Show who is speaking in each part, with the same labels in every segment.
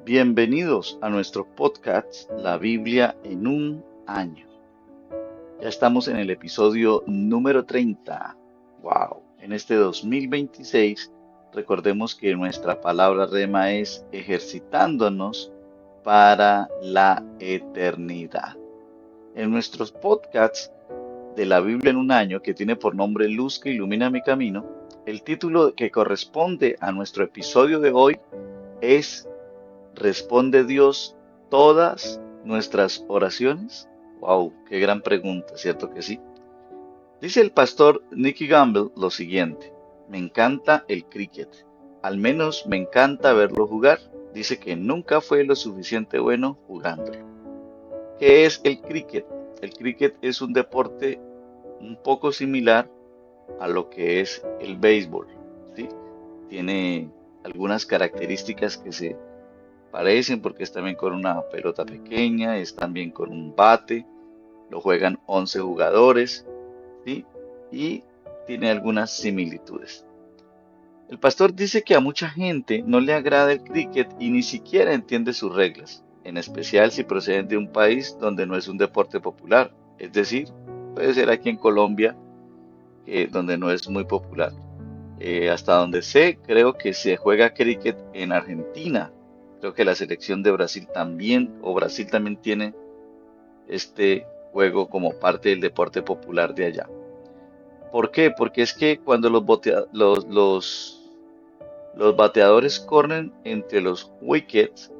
Speaker 1: Bienvenidos a nuestro podcast La Biblia en un año. Ya estamos en el episodio número 30. ¡Wow! En este 2026, recordemos que nuestra palabra rema es ejercitándonos para la eternidad. En nuestros podcasts de la Biblia en un año, que tiene por nombre Luz que ilumina mi camino, el título que corresponde a nuestro episodio de hoy es ¿Responde Dios todas nuestras oraciones? Wow, qué gran pregunta, ¿cierto que sí? Dice el pastor Nicky Gamble lo siguiente: me encanta el cricket, al menos me encanta verlo jugar. Dice que nunca fue lo suficiente bueno jugándolo. ¿Qué es el cricket? El cricket es un deporte un poco similar a lo que es el béisbol, ¿sí? Tiene algunas características que se parecen porque es también con una pelota pequeña, es también con un bate, lo juegan 11 jugadores, ¿sí? Y tiene algunas similitudes. El pastor dice que a mucha gente no le agrada el cricket y ni siquiera entiende sus reglas, en especial si proceden de un país donde no es un deporte popular, es decir, puede ser aquí en Colombia, donde no es muy popular. Hasta donde sé, creo que se juega cricket en Argentina. Creo que la selección de Brasil también, o Brasil también tiene este juego como parte del deporte popular de allá. ¿Por qué? Porque es que cuando los bateadores corren entre los wickets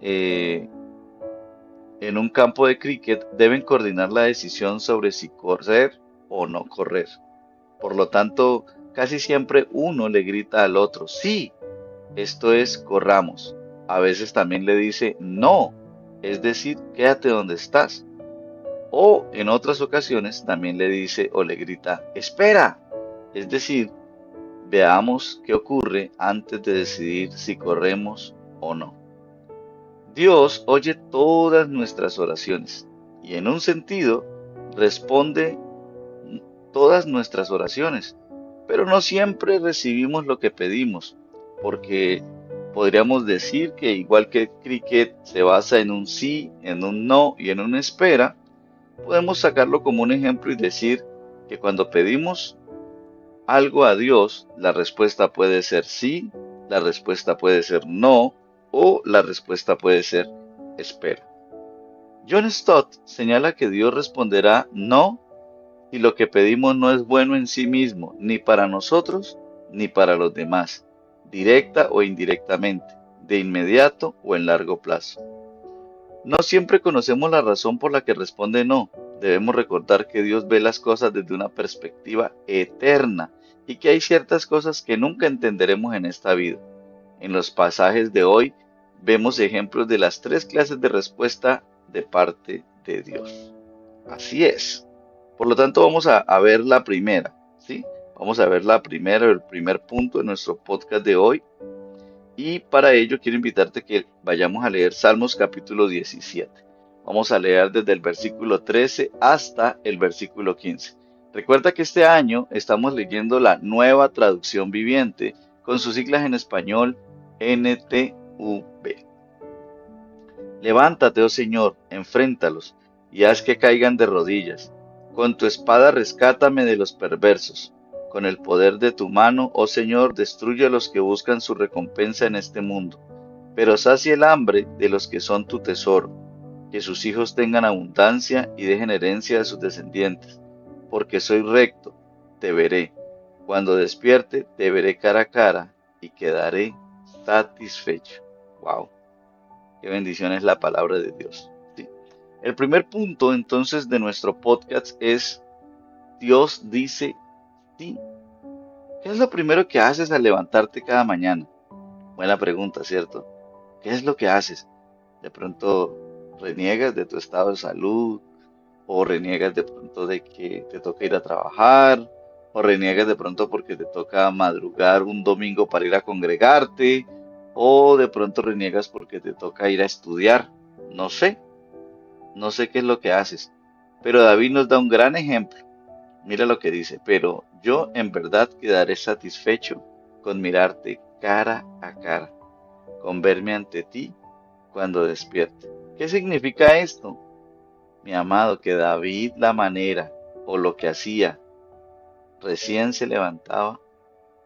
Speaker 1: eh, en un campo de cricket, deben coordinar la decisión sobre si correr o no correr. Por lo tanto, casi siempre uno le grita al otro, sí, esto es, corramos. A veces también le dice no, es decir, quédate donde estás. O en otras ocasiones también le dice o le grita, espera, es decir, veamos qué ocurre antes de decidir si corremos o no. Dios oye todas nuestras oraciones y en un sentido responde todas nuestras oraciones, pero no siempre recibimos lo que pedimos, porque podríamos decir que igual que el cricket se basa en un sí, en un no y en una espera, podemos sacarlo como un ejemplo y decir que cuando pedimos algo a Dios, la respuesta puede ser sí, la respuesta puede ser no o la respuesta puede ser espera. John Stott señala que Dios responderá no y lo que pedimos no es bueno en sí mismo, ni para nosotros, ni para los demás, directa o indirectamente, de inmediato o en largo plazo. No siempre conocemos la razón por la que responde no. Debemos recordar que Dios ve las cosas desde una perspectiva eterna y que hay ciertas cosas que nunca entenderemos en esta vida. En los pasajes de hoy vemos ejemplos de las tres clases de respuesta de parte de Dios. Así es. Por lo tanto, vamos a ver la primera, ¿sí? Vamos a ver la primera, el primer punto de nuestro podcast de hoy. Y para ello quiero invitarte a que vayamos a leer Salmos capítulo 17. Vamos a leer desde el versículo 13 hasta el versículo 15. Recuerda que este año estamos leyendo la nueva traducción viviente con sus siglas en español NTV. Levántate, oh Señor, enfréntalos y haz que caigan de rodillas. Con tu espada rescátame de los perversos. Con el poder de tu mano, oh Señor, destruye a los que buscan su recompensa en este mundo. Pero sacia el hambre de los que son tu tesoro. Que sus hijos tengan abundancia y dejen herencia a sus descendientes. Porque soy recto, te veré. Cuando despierte, te veré cara a cara y quedaré satisfecho. Wow. Qué bendición es la palabra de Dios. Sí. El primer punto entonces de nuestro podcast es Dios dice sí. ¿Qué es lo primero que haces al levantarte cada mañana? Buena pregunta, ¿cierto? ¿Qué es lo que haces? De pronto reniegas de tu estado de salud, o reniegas de pronto de que te toca ir a trabajar, o reniegas de pronto porque te toca madrugar un domingo para ir a congregarte, o de pronto reniegas porque te toca ir a estudiar. No sé, no sé qué es lo que haces, pero David nos da un gran ejemplo. Mira lo que dice, pero yo en verdad quedaré satisfecho con mirarte cara a cara. con verme ante ti cuando despierte. ¿Qué significa esto? Mi amado, que David la manera o lo que hacía recién se levantaba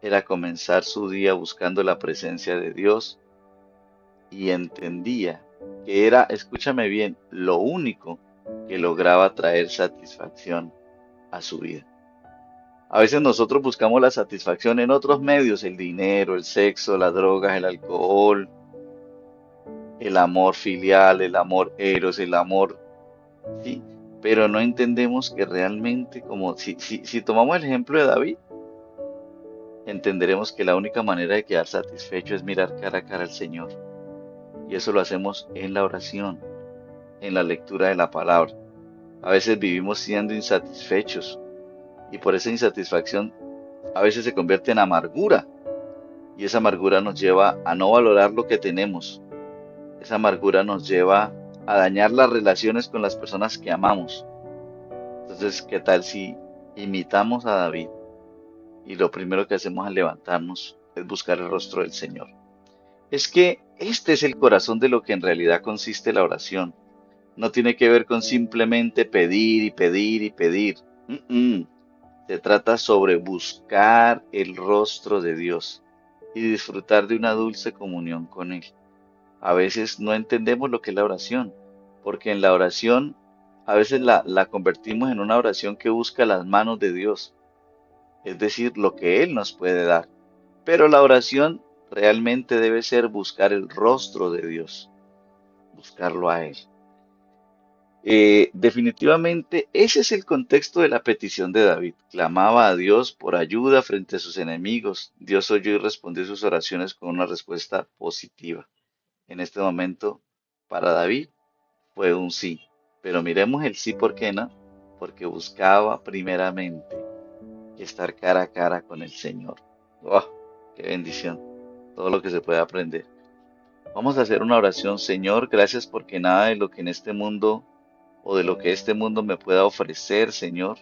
Speaker 1: era comenzar su día buscando la presencia de Dios y entendía que era, escúchame bien, lo único que lograba traer satisfacción a su vida. A veces nosotros buscamos la satisfacción en otros medios, el dinero, el sexo, las drogas, el alcohol, el amor filial, el amor eros, el amor, sí, pero no entendemos que realmente, como si tomamos el ejemplo de David, entenderemos que la única manera de quedar satisfecho es mirar cara a cara al Señor. Y eso lo hacemos en la oración, en la lectura de la palabra. A veces vivimos siendo insatisfechos y por esa insatisfacción a veces se convierte en amargura y esa amargura nos lleva a no valorar lo que tenemos. Esa amargura nos lleva a dañar las relaciones con las personas que amamos. Entonces, ¿qué tal si imitamos a David y lo primero que hacemos al levantarnos es buscar el rostro del Señor? Es que este es el corazón de lo que en realidad consiste la oración. No tiene que ver con simplemente pedir y pedir y pedir. Se trata sobre buscar el rostro de Dios y disfrutar de una dulce comunión con Él. A veces no entendemos lo que es la oración, porque en la oración a veces la convertimos en una oración que busca las manos de Dios, es decir, lo que Él nos puede dar. Pero la oración realmente debe ser buscar el rostro de Dios, buscarlo a Él. Definitivamente ese es el contexto de la petición de David. Clamaba a Dios por ayuda frente a sus enemigos. Dios oyó y respondió sus oraciones con una respuesta positiva. En este momento, para David fue un sí. Pero miremos el sí, ¿por qué no? Porque buscaba primeramente estar cara a cara con el Señor. ¡Oh, qué bendición! Todo lo que se puede aprender. Vamos a hacer una oración. Señor, gracias porque nada de lo que en este mundo o de lo que este mundo me pueda ofrecer, Señor,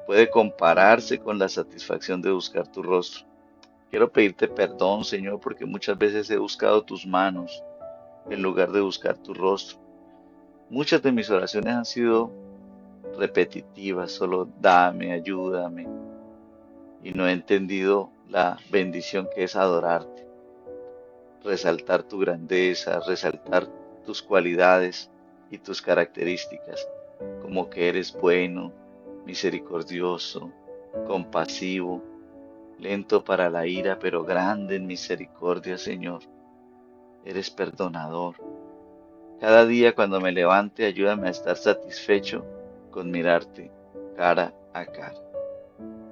Speaker 1: puede compararse con la satisfacción de buscar tu rostro. Quiero pedirte perdón, Señor, porque muchas veces he buscado tus manos en lugar de buscar tu rostro. Muchas de mis oraciones han sido repetitivas, solo dame, ayúdame, y no he entendido la bendición que es adorarte, resaltar tu grandeza, resaltar tus cualidades y tus características, como que eres bueno, misericordioso, compasivo, lento para la ira, pero grande en misericordia, Señor. Eres perdonador. Cada día cuando me levante, ayúdame a estar satisfecho con mirarte cara a cara.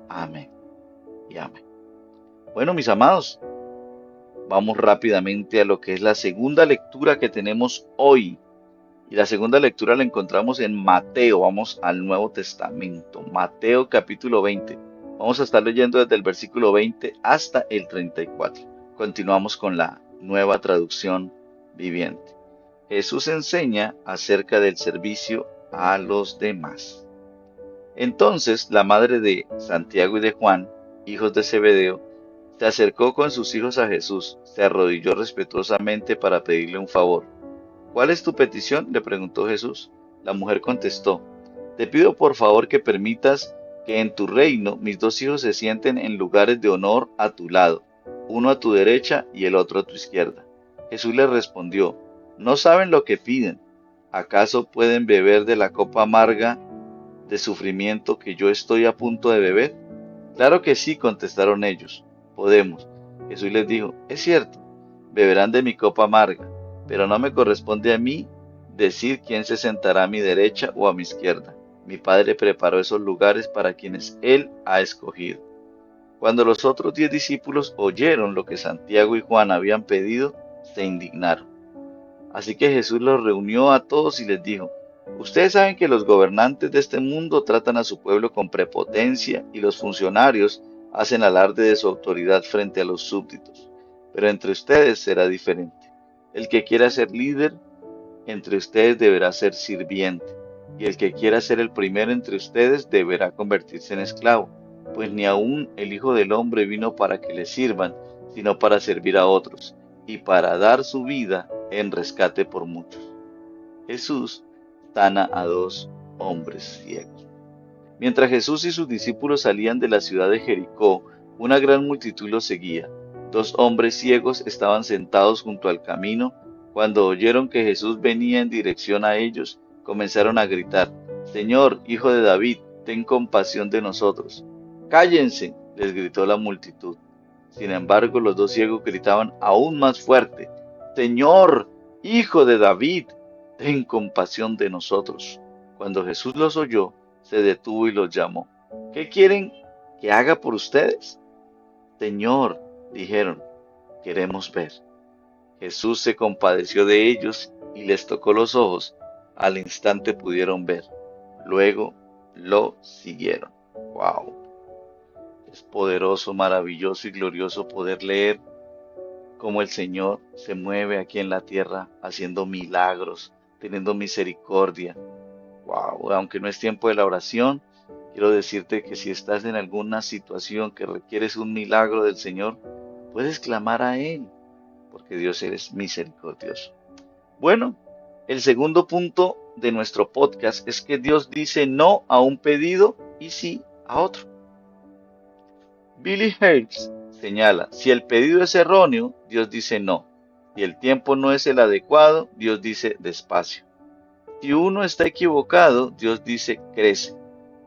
Speaker 1: Amén y amén. Bueno, mis amados, vamos rápidamente a lo que es la segunda lectura que tenemos hoy. Y la segunda lectura la encontramos en Mateo. Vamos al Nuevo Testamento. Mateo capítulo 20. Vamos a estar leyendo desde el versículo 20 hasta el 34. Continuamos con la nueva traducción viviente. Jesús enseña acerca del servicio a los demás. Entonces la madre de Santiago y de Juan, hijos de Zebedeo, se acercó con sus hijos a Jesús, se arrodilló respetuosamente para pedirle un favor. ¿Cuál es tu petición?, le preguntó Jesús. La mujer contestó, te pido por favor que permitas que en tu reino mis dos hijos se sienten en lugares de honor a tu lado, uno a tu derecha y el otro a tu izquierda. Jesús le respondió, no saben lo que piden. ¿Acaso pueden beber de la copa amarga de sufrimiento que yo estoy a punto de beber? Claro que sí, contestaron ellos, podemos. Jesús les dijo, es cierto, beberán de mi copa amarga, pero no me corresponde a mí decir quién se sentará a mi derecha o a mi izquierda. Mi Padre preparó esos lugares para quienes Él ha escogido. Cuando los otros 10 discípulos oyeron lo que Santiago y Juan habían pedido, se indignaron. Así que Jesús los reunió a todos y les dijo, ustedes saben que los gobernantes de este mundo tratan a su pueblo con prepotencia y los funcionarios hacen alarde de su autoridad frente a los súbditos. Pero entre ustedes será diferente. El que quiera ser líder entre ustedes deberá ser sirviente, y el que quiera ser el primero entre ustedes deberá convertirse en esclavo, pues ni aun el Hijo del Hombre vino para que le sirvan, sino para servir a otros, y para dar su vida en rescate por muchos. Jesús sana a dos hombres ciegos. Mientras Jesús y sus discípulos salían de la ciudad de Jericó, una gran multitud los seguía. Dos hombres ciegos estaban sentados junto al camino. Cuando oyeron que Jesús venía en dirección a ellos, comenzaron a gritar: Señor, Hijo de David, ten compasión de nosotros. Cállense, les gritó la multitud. Sin embargo, los dos ciegos gritaban aún más fuerte: Señor, Hijo de David, ten compasión de nosotros. Cuando Jesús los oyó, se detuvo y los llamó. ¿Qué quieren que haga por ustedes? Señor, dijeron, queremos ver. Jesús se compadeció de ellos y les tocó los ojos. Al instante pudieron ver. Luego lo siguieron. Wow. Es poderoso, maravilloso y glorioso poder leer cómo el Señor se mueve aquí en la tierra haciendo milagros, teniendo misericordia. Wow, aunque no es tiempo de la oración, quiero decirte que si estás en alguna situación que requieres un milagro del Señor, puedes clamar a Él, porque Dios es misericordioso. Bueno, el segundo punto de nuestro podcast es que Dios dice no a un pedido y sí a otro. Billy Hales señala: si el pedido es erróneo, Dios dice no. Si el tiempo no es el adecuado, Dios dice despacio. Si uno está equivocado, Dios dice crece.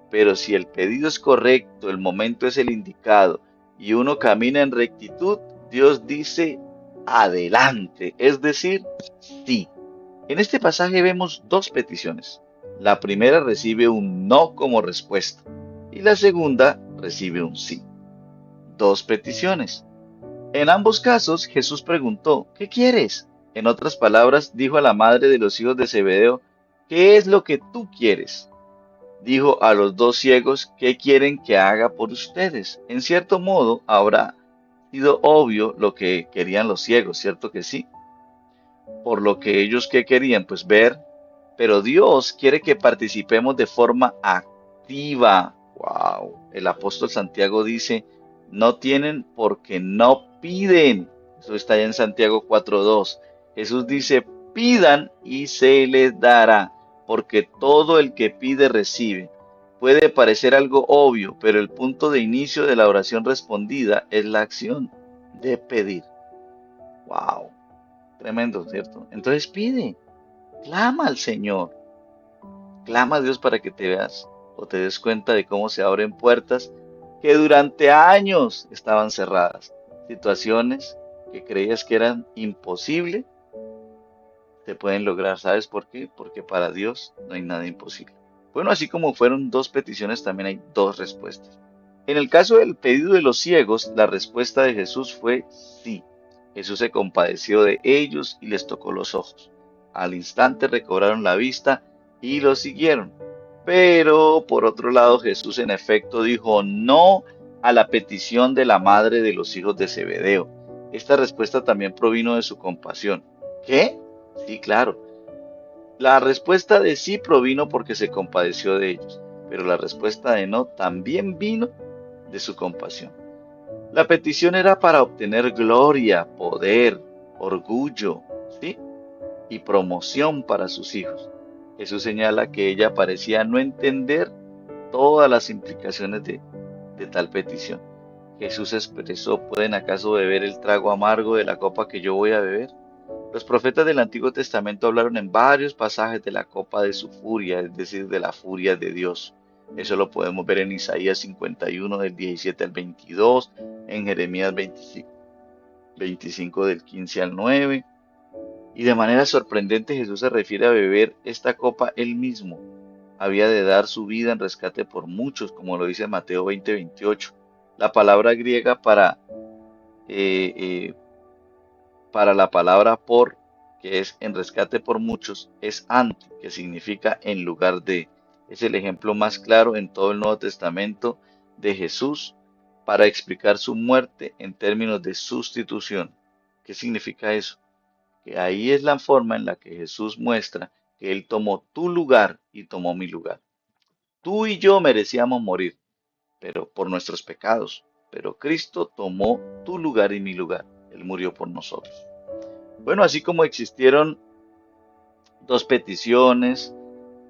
Speaker 1: Pero si el pedido es correcto, el momento es el indicado y uno camina en rectitud, Dios dice adelante, es decir, sí. En este pasaje vemos dos peticiones. La primera recibe un no como respuesta y la segunda recibe un sí. Dos peticiones. En ambos casos, Jesús preguntó: ¿qué quieres? En otras palabras, dijo a la madre de los hijos de Zebedeo: ¿qué es lo que tú quieres? Dijo a los dos ciegos: ¿qué quieren que haga por ustedes? En cierto modo, habrá sido obvio lo que querían los ciegos, ¿cierto que sí? Por lo que ellos ¿qué querían? Pues ver, pero Dios quiere que participemos de forma activa. Wow. El apóstol Santiago dice: no tienen porque no piden. Eso está allá en Santiago 4:2. Jesús dice: pidan y se les dará, porque todo el que pide recibe. Puede parecer algo obvio, pero el punto de inicio de la oración respondida es la acción de pedir. Wow. Tremendo, ¿cierto? Entonces pide, clama al Señor. Clama a Dios para que te veas o te des cuenta de cómo se abren puertas que durante años estaban cerradas. Situaciones que creías que eran imposibles, se pueden lograr. ¿Sabes por qué? Porque para Dios no hay nada imposible. Bueno, así como fueron dos peticiones, también hay dos respuestas. En el caso del pedido de los ciegos, la respuesta de Jesús fue sí. Jesús se compadeció de ellos y les tocó los ojos. Al instante recobraron la vista y lo siguieron. Pero, por otro lado, Jesús en efecto dijo no a la petición de la madre de los hijos de Zebedeo. Esta respuesta también provino de su compasión. ¿Qué? Sí, claro. La respuesta de sí provino porque se compadeció de ellos, pero la respuesta de no también vino de su compasión. La petición era para obtener gloria, poder, orgullo, ¿sí? Y promoción para sus hijos. Jesús señala que ella parecía no entender todas las implicaciones de tal petición. Jesús expresó: ¿pueden acaso beber el trago amargo de la copa que yo voy a beber? Los profetas del Antiguo Testamento hablaron en varios pasajes de la copa de su furia, es decir, de la furia de Dios. Eso lo podemos ver en Isaías 51 del 17 al 22, en Jeremías 25 del 15 al 9. Y de manera sorprendente Jesús se refiere a beber esta copa él mismo. Había de dar su vida en rescate por muchos, como lo dice Mateo 20:28. La palabra griega eh, eh, para la palabra por, que es en rescate por muchos, es ante, que significa en lugar de. Es el ejemplo más claro en todo el Nuevo Testamento de Jesús para explicar su muerte en términos de sustitución. ¿Qué significa eso? Que ahí es la forma en la que Jesús muestra que Él tomó tu lugar y tomó mi lugar. Tú y yo merecíamos morir, pero por nuestros pecados, pero Cristo tomó tu lugar y mi lugar. Él murió por nosotros. Bueno, así como existieron dos peticiones,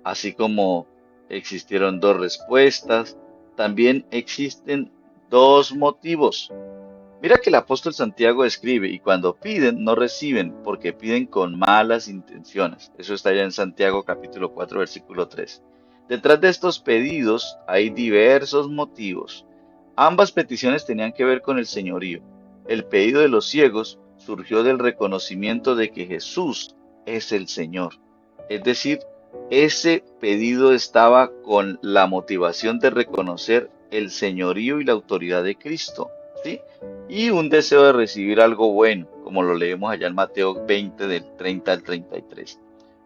Speaker 1: así como existieron dos respuestas, también existen dos motivos. Mira que el apóstol Santiago escribe, y cuando piden, no reciben, porque piden con malas intenciones. Eso está ya en Santiago capítulo 4, versículo 3. Detrás de estos pedidos hay diversos motivos. Ambas peticiones tenían que ver con el señorío. El pedido de los ciegos surgió del reconocimiento de que Jesús es el Señor. Es decir, ese pedido estaba con la motivación de reconocer el señorío y la autoridad de Cristo, ¿sí? Y un deseo de recibir algo bueno, como lo leemos allá en Mateo 20 del 30 al 33.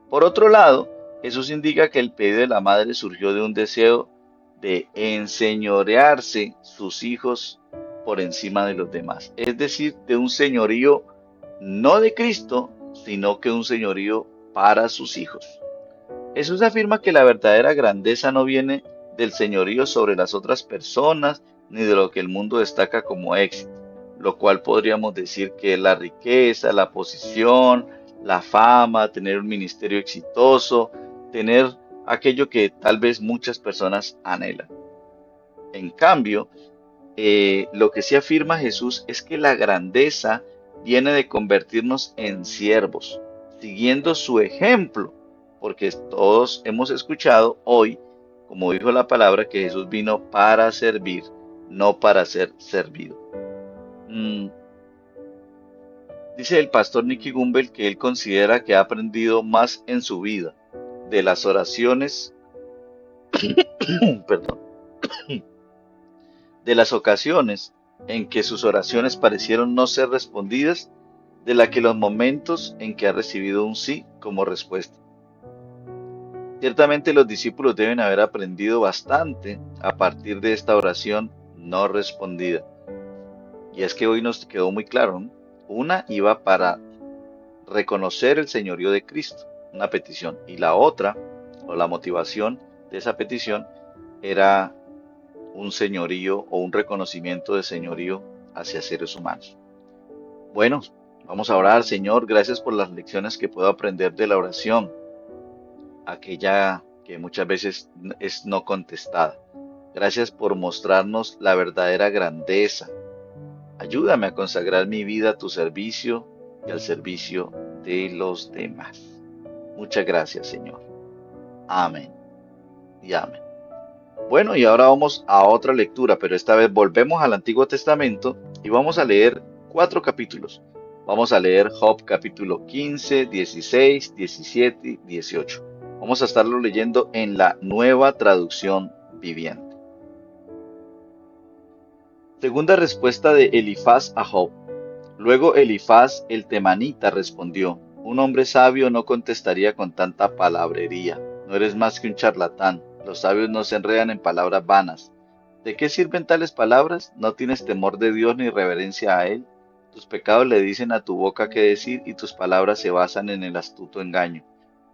Speaker 1: Por otro lado, Jesús indica que el pedido de la madre surgió de un deseo de enseñorearse sus hijos por encima de los demás, es decir, de un señorío no de Cristo, sino que un señorío para sus hijos. Jesús afirma que la verdadera grandeza no viene del señorío sobre las otras personas, ni de lo que el mundo destaca como éxito, lo cual podríamos decir que es la riqueza, la posición, la fama, tener un ministerio exitoso, tener aquello que tal vez muchas personas anhelan. En cambio, lo que sí afirma Jesús es que la grandeza viene de convertirnos en siervos, siguiendo su ejemplo, porque todos hemos escuchado hoy, como dijo la palabra, que Jesús vino para servir, no para ser servido. Mm, Dice el pastor Nicky Gumbel que él considera que ha aprendido más en su vida de las oraciones, perdón, de las ocasiones en que sus oraciones parecieron no ser respondidas, de la que los momentos en que ha recibido un sí como respuesta. Ciertamente los discípulos deben haber aprendido bastante a partir de esta oración no respondida. Y es que hoy nos quedó muy claro, ¿no? Una iba para reconocer el señorío de Cristo, una petición, y la otra, o la motivación de esa petición, era un señorío o un reconocimiento de señorío hacia seres humanos. Bueno, vamos a orar, Señor, gracias por las lecciones que puedo aprender de la oración, aquella que muchas veces es no contestada. Gracias por mostrarnos la verdadera grandeza. Ayúdame a consagrar mi vida a tu servicio y al servicio de los demás. Muchas gracias, Señor. Amén y amén. Bueno, y ahora vamos a otra lectura, pero esta vez volvemos al Antiguo Testamento y vamos a leer 4 capítulos. Vamos a leer Job capítulo 15, 16, 17 y 18. Vamos a estarlo leyendo en la Nueva Traducción Viviente. Segunda respuesta de Elifaz a Job. Luego Elifaz el temanita respondió: un hombre sabio no contestaría con tanta palabrería. No eres más que un charlatán. Los sabios no se enredan en palabras vanas. ¿De qué sirven tales palabras? ¿No tienes temor de Dios ni reverencia a Él? Tus pecados le dicen a tu boca qué decir y tus palabras se basan en el astuto engaño.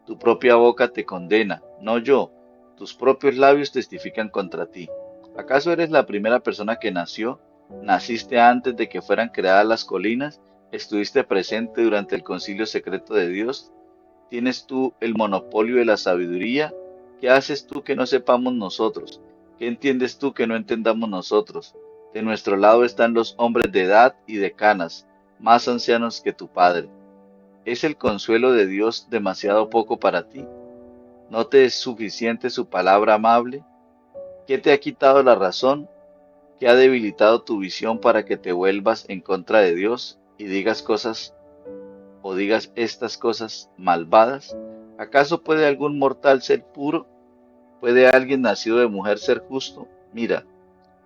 Speaker 1: Tu propia boca te condena, no yo. Tus propios labios testifican contra ti. ¿Acaso eres la primera persona que nació? ¿Naciste antes de que fueran creadas las colinas? ¿Estuviste presente durante el concilio secreto de Dios? ¿Tienes tú el monopolio de la sabiduría? ¿Qué haces tú que no sepamos nosotros? ¿Qué entiendes tú que no entendamos nosotros? De nuestro lado están los hombres de edad y de canas, más ancianos que tu padre. ¿Es el consuelo de Dios demasiado poco para ti? ¿No te es suficiente su palabra amable? ¿Qué te ha quitado la razón? ¿Qué ha debilitado tu visión para que te vuelvas en contra de Dios y digas cosas o digas estas cosas malvadas? ¿Acaso puede algún mortal ser puro? ¿Puede alguien nacido de mujer ser justo? Mira,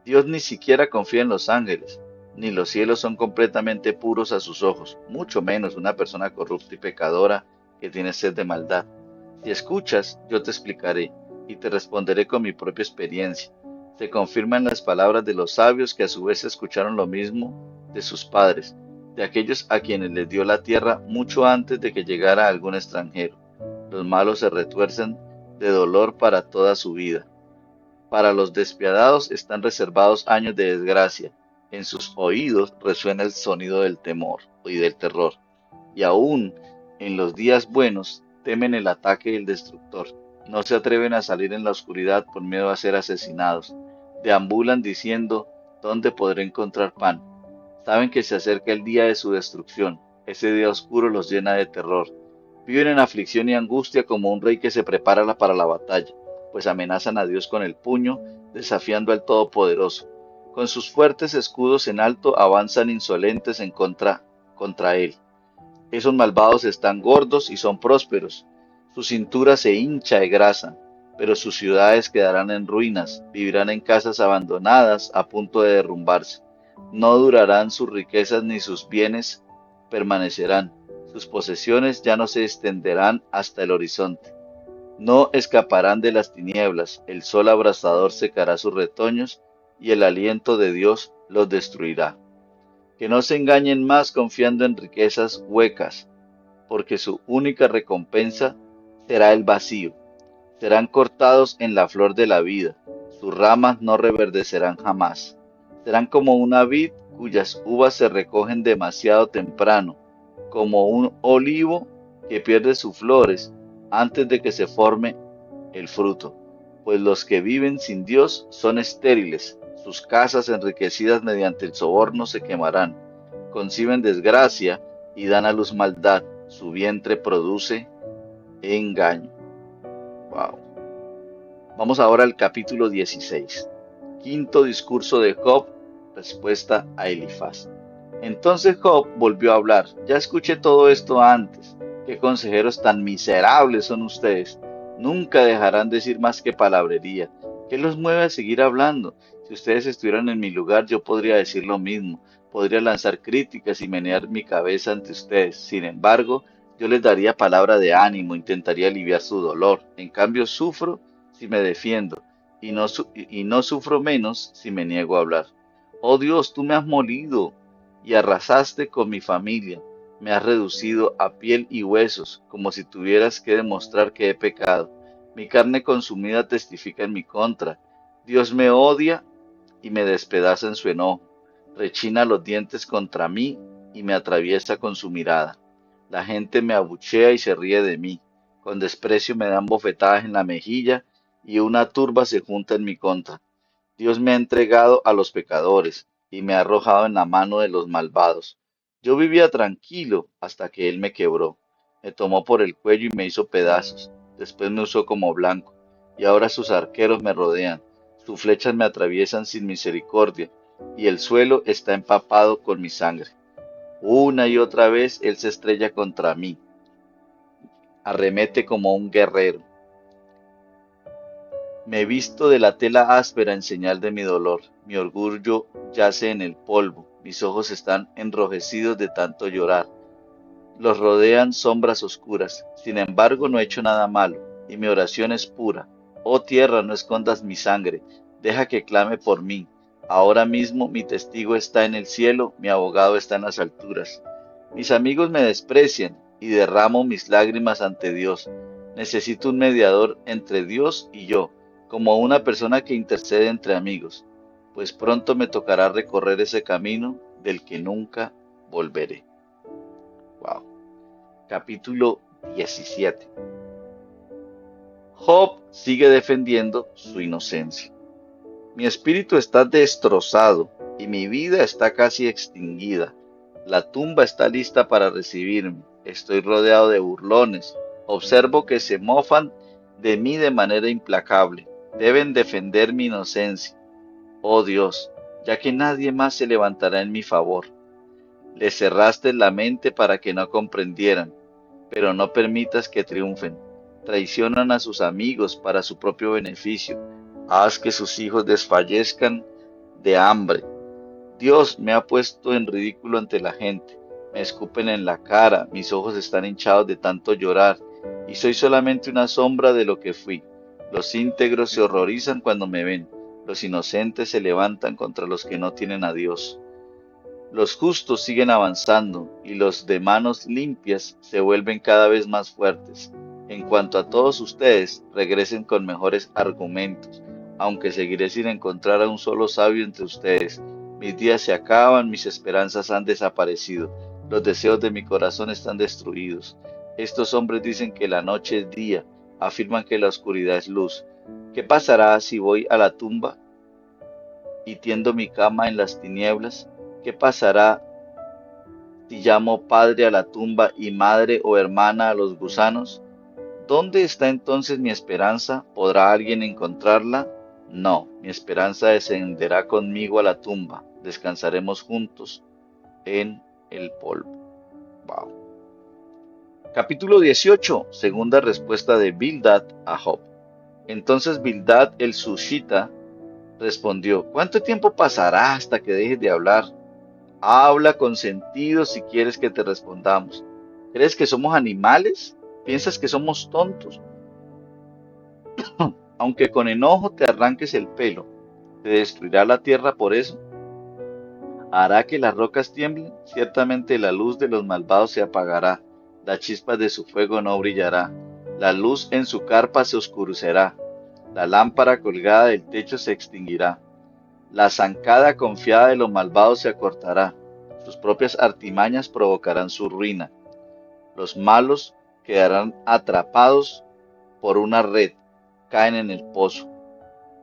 Speaker 1: Dios ni siquiera confía en los ángeles, ni los cielos son completamente puros a sus ojos, mucho menos una persona corrupta y pecadora que tiene sed de maldad. Si escuchas, yo te explicaré, y te responderé con mi propia experiencia. Se confirman las palabras de los sabios que a su vez escucharon lo mismo de sus padres, de aquellos a quienes les dio la tierra mucho antes de que llegara algún extranjero. Los malos se retuercen de dolor para toda su vida. Para los despiadados están reservados años de desgracia. En sus oídos resuena el sonido del temor y del terror. y aún en los días buenos temen el ataque del destructor. No se atreven a salir en la oscuridad por miedo a ser asesinados. Deambulan diciendo, ¿dónde podré encontrar pan? Saben que se acerca el día de su destrucción. Ese día oscuro los llena de terror. Viven en aflicción y angustia como un rey que se prepara para la batalla, pues amenazan a Dios con el puño, desafiando al Todopoderoso. Con sus fuertes escudos en alto avanzan insolentes contra él. Esos malvados están gordos y son prósperos. Su cintura se hincha de grasa, pero sus ciudades quedarán en ruinas, vivirán en casas abandonadas a punto de derrumbarse. No durarán sus riquezas ni sus bienes permanecerán. Sus posesiones ya no se extenderán hasta el horizonte. No escaparán de las tinieblas, el sol abrasador secará sus retoños y el aliento de Dios los destruirá. Que no se engañen más confiando en riquezas huecas, porque su única recompensa será el vacío. Serán cortados en la flor de la vida, sus ramas no reverdecerán jamás. Serán como una vid cuyas uvas se recogen demasiado temprano, como un olivo que pierde sus flores antes de que se forme el fruto. Pues los que viven sin Dios son estériles, sus casas enriquecidas mediante el soborno se quemarán. Conciben desgracia y dan a luz maldad, su vientre produce engaño. Wow. Vamos ahora al capítulo 16. Quinto discurso de Job, respuesta a Elifaz. Entonces Job volvió a hablar. Ya escuché todo esto antes. Qué consejeros tan miserables son ustedes. Nunca dejarán decir más que palabrería. ¿Qué los mueve a seguir hablando? Si ustedes estuvieran en mi lugar, yo podría decir lo mismo. Podría lanzar críticas y menear mi cabeza ante ustedes. Sin embargo, yo les daría palabra de ánimo, intentaría aliviar su dolor. En cambio, sufro si me defiendo y no sufro menos si me niego a hablar. Oh Dios, tú me has molido y arrasaste con mi familia. Me has reducido a piel y huesos, como si tuvieras que demostrar que he pecado. Mi carne consumida testifica en mi contra. Dios me odia y me despedaza en su enojo. Rechina los dientes contra mí y me atraviesa con su mirada. La gente me abuchea y se ríe de mí. Con desprecio me dan bofetadas en la mejilla y una turba se junta en mi contra. Dios me ha entregado a los pecadores y me ha arrojado en la mano de los malvados. Yo vivía tranquilo hasta que Él me quebró. Me tomó por el cuello y me hizo pedazos. Después me usó como blanco. Y ahora sus arqueros me rodean. Sus flechas me atraviesan sin misericordia. Y el suelo está empapado con mi sangre. Una y otra vez Él se estrella contra mí. Arremete como un guerrero. Me visto de la tela áspera en señal de mi dolor. Mi orgullo yace en el polvo. Mis ojos están enrojecidos de tanto llorar. Los rodean sombras oscuras. Sin embargo, no he hecho nada malo, y mi oración es pura. Oh tierra, no escondas mi sangre. Deja que clame por mí. Ahora mismo mi testigo está en el cielo, mi abogado está en las alturas. Mis amigos me desprecian y derramo mis lágrimas ante Dios. Necesito un mediador entre Dios y yo, como una persona que intercede entre amigos, pues pronto me tocará recorrer ese camino del que nunca volveré. Wow. Capítulo 17. Job sigue defendiendo su inocencia. Mi espíritu está destrozado y mi vida está casi extinguida. La tumba está lista para recibirme. Estoy rodeado de burlones. Observo que se mofan de mí de manera implacable. Deben defender mi inocencia. Oh Dios, ya que nadie más se levantará en mi favor. Les cerraste la mente para que no comprendieran, pero no permitas que triunfen. Traicionan a sus amigos para su propio beneficio. Haz que sus hijos desfallezcan de hambre. Dios me ha puesto en ridículo ante la gente. Me escupen en la cara, mis ojos están hinchados de tanto llorar, y soy solamente una sombra de lo que fui. Los íntegros se horrorizan cuando me ven. Los inocentes se levantan contra los que no tienen a Dios. Los justos siguen avanzando y los de manos limpias se vuelven cada vez más fuertes. En cuanto a todos ustedes, regresen con mejores argumentos, aunque seguiré sin encontrar a un solo sabio entre ustedes. Mis días se acaban, mis esperanzas han desaparecido. Los deseos de mi corazón están destruidos. Estos hombres dicen que la noche es día, afirman que la oscuridad es luz. ¿Qué pasará si voy a la tumba y tiendo mi cama en las tinieblas? ¿Qué pasará si llamo padre a la tumba y madre o hermana a los gusanos? ¿Dónde está entonces mi esperanza? ¿Podrá alguien encontrarla? No, mi esperanza descenderá conmigo a la tumba. Descansaremos juntos en el polvo. Wow. Capítulo 18. Segunda respuesta de Bildad a Job. Entonces Bildad el Sushita respondió: ¿Cuánto tiempo pasará hasta que dejes de hablar? Habla con sentido si quieres que te respondamos. ¿Crees que somos animales? ¿Piensas que somos tontos? Aunque con enojo te arranques el pelo, ¿te destruirá la tierra por eso? ¿Hará que las rocas tiemblen? Ciertamente la luz de los malvados se apagará, la chispa de su fuego no brillará, la luz en su carpa se oscurecerá, la lámpara colgada del techo se extinguirá, la zancada confiada de los malvados se acortará, sus propias artimañas provocarán su ruina, los malos quedarán atrapados por una red, caen en el pozo.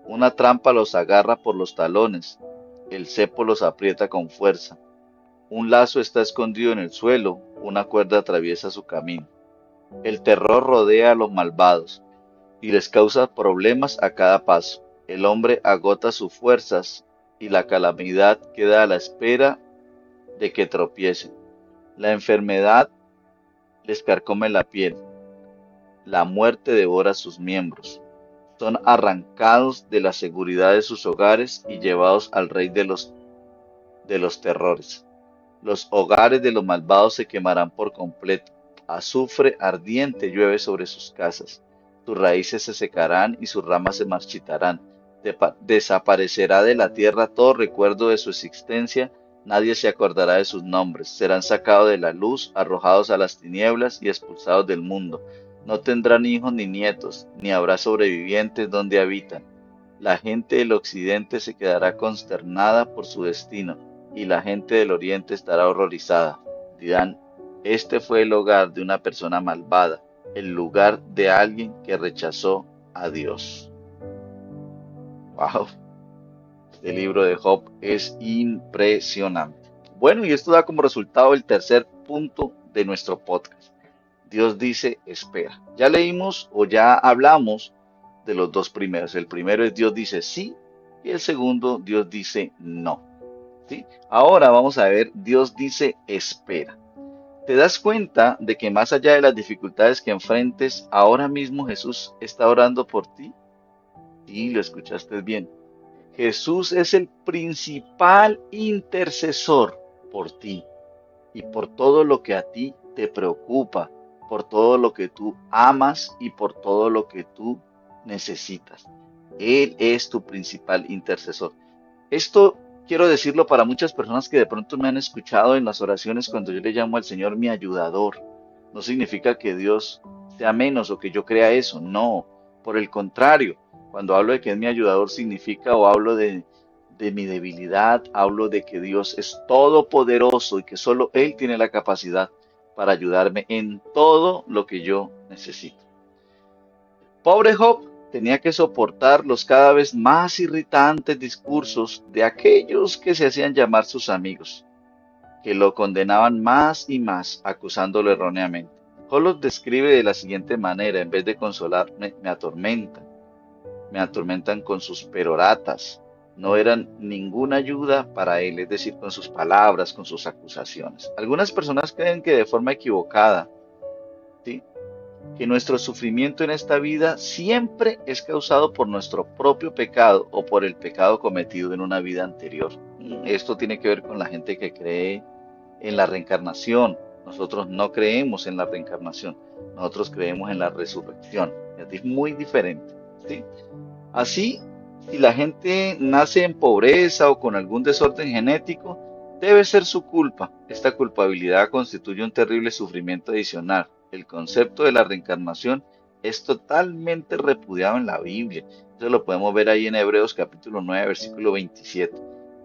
Speaker 1: Una trampa los agarra por los talones, el cepo los aprieta con fuerza. Un lazo está escondido en el suelo, una cuerda atraviesa su camino. El terror rodea a los malvados y les causa problemas a cada paso. El hombre agota sus fuerzas y la calamidad queda a la espera de que tropiecen. La enfermedad les carcome la piel, la muerte devora sus miembros. Son arrancados de la seguridad de sus hogares y llevados al rey de los terrores. Los hogares de los malvados se quemarán por completo. Azufre ardiente llueve sobre sus casas. Sus raíces se secarán y sus ramas se marchitarán. Desaparecerá de la tierra todo recuerdo de su existencia. Nadie se acordará de sus nombres. Serán sacados de la luz, arrojados a las tinieblas y expulsados del mundo. No tendrán hijos ni nietos, ni habrá sobrevivientes donde habitan. La gente del occidente se quedará consternada por su destino, y la gente del oriente estará horrorizada. Dirán: este fue el hogar de una persona malvada, el lugar de alguien que rechazó a Dios. Wow, este libro de Job es impresionante. Bueno, y esto da como resultado el tercer punto de nuestro podcast. Dios dice: espera. Ya leímos o ya hablamos de los dos primeros. El primero es Dios dice sí y el segundo Dios dice no. ¿Sí? Ahora vamos a ver Dios dice espera. ¿Te das cuenta de que más allá de las dificultades que enfrentes, ahora mismo Jesús está orando por ti? Sí, lo escuchaste bien. Jesús es el principal intercesor por ti y por todo lo que a ti te preocupa, por todo lo que tú amas y por todo lo que tú necesitas. Él es tu principal intercesor. Esto quiero decirlo para muchas personas que de pronto me han escuchado en las oraciones cuando yo le llamo al Señor mi ayudador. No significa que Dios sea menos o que yo crea eso, no. Por el contrario, cuando hablo de que es mi ayudador significa o hablo de mi debilidad, hablo de que Dios es todopoderoso y que solo Él tiene la capacidad para ayudarme en todo lo que yo necesito. Pobre Job tenía que soportar los cada vez más irritantes discursos de aquellos que se hacían llamar sus amigos, que lo condenaban más y más, acusándolo erróneamente. Job los describe de la siguiente manera: en vez de consolarme, me atormentan con sus peroratas. No eran ninguna ayuda para él, es decir, con sus palabras, con sus acusaciones. Algunas personas creen que de forma equivocada, ¿sí?, que nuestro sufrimiento en esta vida siempre es causado por nuestro propio pecado o por el pecado cometido en una vida anterior. Esto tiene que ver con la gente que cree en la reencarnación. Nosotros no creemos en la reencarnación, nosotros creemos en la resurrección. Es muy diferente, ¿sí? Así, si la gente nace en pobreza o con algún desorden genético, debe ser su culpa. Esta culpabilidad constituye un terrible sufrimiento adicional. El concepto de la reencarnación es totalmente repudiado en la Biblia. Eso lo podemos ver ahí en Hebreos capítulo 9, versículo 27.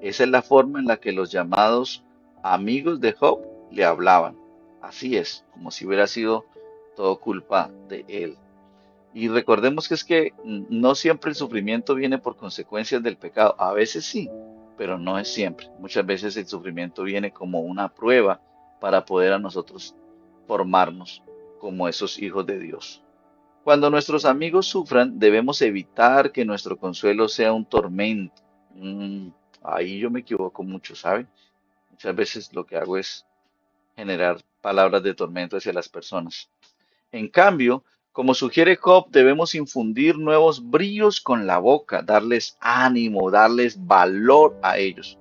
Speaker 1: Esa es la forma en la que los llamados amigos de Job le hablaban. Así es, como si hubiera sido todo culpa de él. Y recordemos que es que no siempre el sufrimiento viene por consecuencias del pecado. A veces sí, pero no es siempre. Muchas veces el sufrimiento viene como una prueba para poder a nosotros formarnos como esos hijos de Dios. Cuando nuestros amigos sufran, debemos evitar que nuestro consuelo sea un tormento. Mm, Ahí yo me equivoco mucho, ¿saben? Muchas veces lo que hago es generar palabras de tormento hacia las personas. En cambio, como sugiere Job, debemos infundir nuevos bríos con la boca, darles ánimo, darles valor a ellos.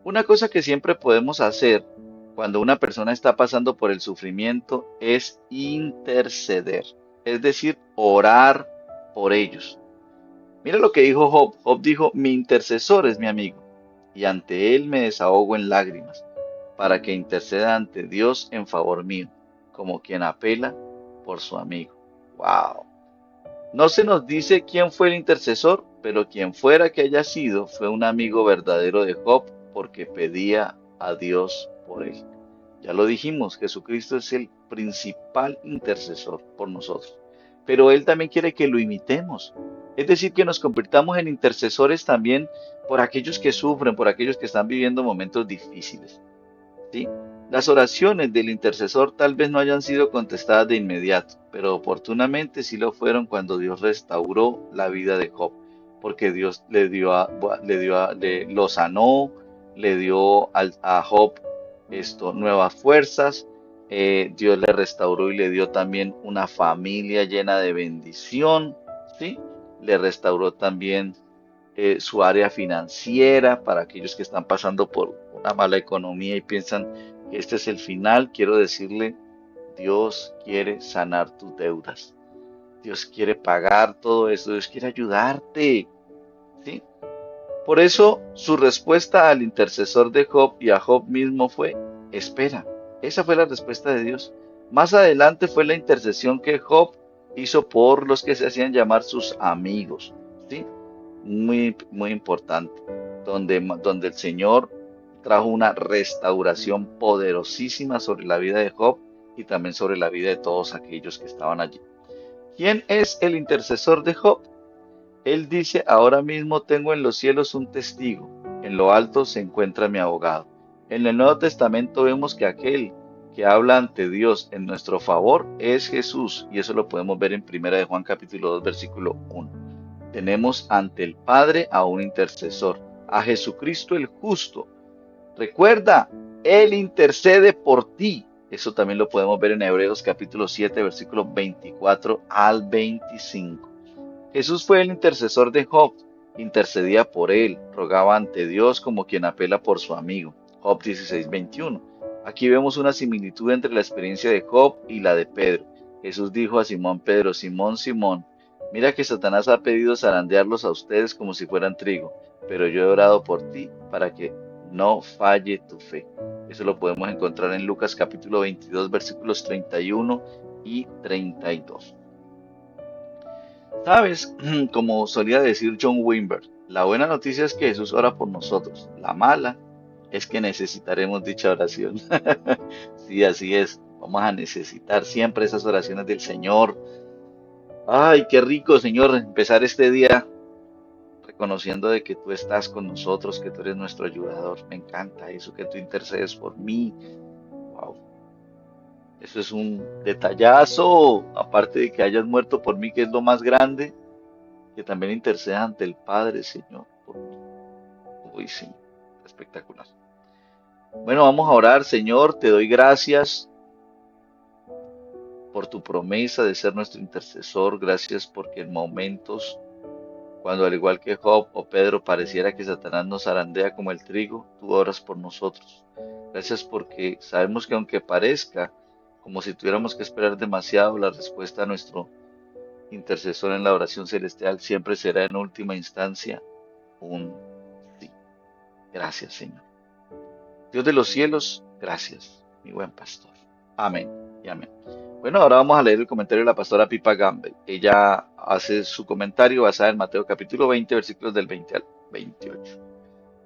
Speaker 1: Una cosa que siempre podemos hacer cuando una persona está pasando por el sufrimiento es interceder, es decir, orar por ellos. Mira lo que dijo Job. Job dijo, mi intercesor es mi amigo, y ante él me desahogo en lágrimas, para que interceda ante Dios en favor mío, como quien apela por su amigo. Wow. No se nos dice quién fue el intercesor, pero quien fuera que haya sido fue un amigo verdadero de Job porque pedía a Dios por él. Ya lo dijimos, Jesucristo es el principal intercesor por nosotros, pero Él también quiere que lo imitemos. Es decir, que nos convirtamos en intercesores también por aquellos que sufren, por aquellos que están viviendo momentos difíciles. ¿Sí? Las oraciones del intercesor tal vez no hayan sido contestadas de inmediato, pero oportunamente sí lo fueron cuando Dios restauró la vida de Job, porque Dios lo sanó, le dio a Job nuevas fuerzas, Dios le restauró y le dio también una familia llena de bendición, ¿sí? Le restauró también su área financiera para aquellos que están pasando por una mala economía y piensan que este es el final. Quiero decirle, Dios quiere sanar tus deudas. Dios quiere pagar todo eso. Dios quiere ayudarte. ¿Sí? Por eso su respuesta al intercesor de Job y a Job mismo fue, espera. Esa fue la respuesta de Dios. Más adelante fue la intercesión que Job hizo por los que se hacían llamar sus amigos. ¿Sí? Muy, muy importante, donde el Señor trajo una restauración poderosísima sobre la vida de Job y también sobre la vida de todos aquellos que estaban allí. ¿Quién es el intercesor de Job? Él dice, ahora mismo tengo en los cielos un testigo, en lo alto se encuentra mi abogado. En el Nuevo Testamento vemos que aquel que habla ante Dios en nuestro favor es Jesús, y eso lo podemos ver en 1 Juan capítulo 2 versículo 1. Tenemos ante el Padre a un intercesor, a Jesucristo el justo. Recuerda, Él intercede por ti. Eso también lo podemos ver en Hebreos capítulo 7, versículos 24 al 25. Jesús fue el intercesor de Job, intercedía por él, rogaba ante Dios como quien apela por su amigo. Job 16, 21. Aquí vemos una similitud entre la experiencia de Job y la de Pedro. Jesús dijo a Simón Pedro, Simón, Simón, mira que Satanás ha pedido zarandearlos a ustedes como si fueran trigo, pero yo he orado por ti para que no falle tu fe. Eso lo podemos encontrar en Lucas capítulo 22, versículos 31 y 32. ¿Sabes? Como solía decir John Wimber, la buena noticia es que Jesús ora por nosotros. La mala es que necesitaremos dicha oración. Sí, así es. Vamos a necesitar siempre esas oraciones del Señor. Ay, qué rico, Señor, empezar este día reconociendo de que tú estás con nosotros, que tú eres nuestro ayudador. Me encanta eso, que tú intercedes por mí. Wow, eso es un detallazo. Aparte de que hayas muerto por mí, que es lo más grande, que también interceda ante el Padre, Señor, por mí. Uy, sí, espectacular. Bueno, vamos a orar, Señor, te doy gracias por tu promesa de ser nuestro intercesor. Gracias porque en momentos cuando al igual que Job o Pedro pareciera que Satanás nos zarandea como el trigo, tú oras por nosotros. Gracias porque sabemos que aunque parezca como si tuviéramos que esperar demasiado, la respuesta a nuestro intercesor en la oración celestial siempre será en última instancia un sí. Gracias, Señor. Dios de los cielos, gracias, mi buen pastor. Amén y amén. Bueno, ahora vamos a leer el comentario de la pastora Pipa Gamble. Ella hace su comentario basado en Mateo capítulo 20, versículos del 20 al 28.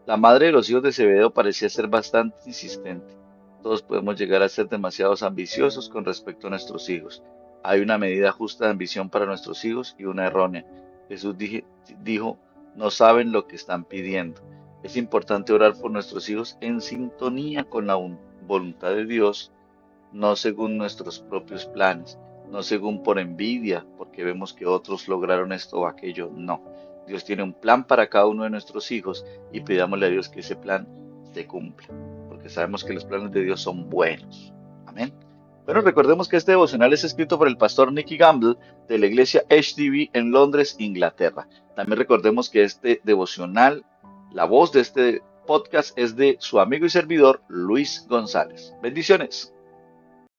Speaker 1: La madre de los hijos de Zebedeo parecía ser bastante insistente. Todos podemos llegar a ser demasiados ambiciosos con respecto a nuestros hijos. Hay una medida justa de ambición para nuestros hijos y una errónea. Dijo, no saben lo que están pidiendo. Es importante orar por nuestros hijos en sintonía con la voluntad de Dios, no según nuestros propios planes, no según por envidia, porque vemos que otros lograron esto o aquello. No. Dios tiene un plan para cada uno de nuestros hijos y pidámosle a Dios que ese plan se cumpla, porque sabemos que los planes de Dios son buenos. Amén. Bueno, recordemos que este devocional es escrito por el pastor Nicky Gamble de la iglesia HDB en Londres, Inglaterra. También recordemos que este devocional, la voz de este podcast es de su amigo y servidor Luis González. Bendiciones.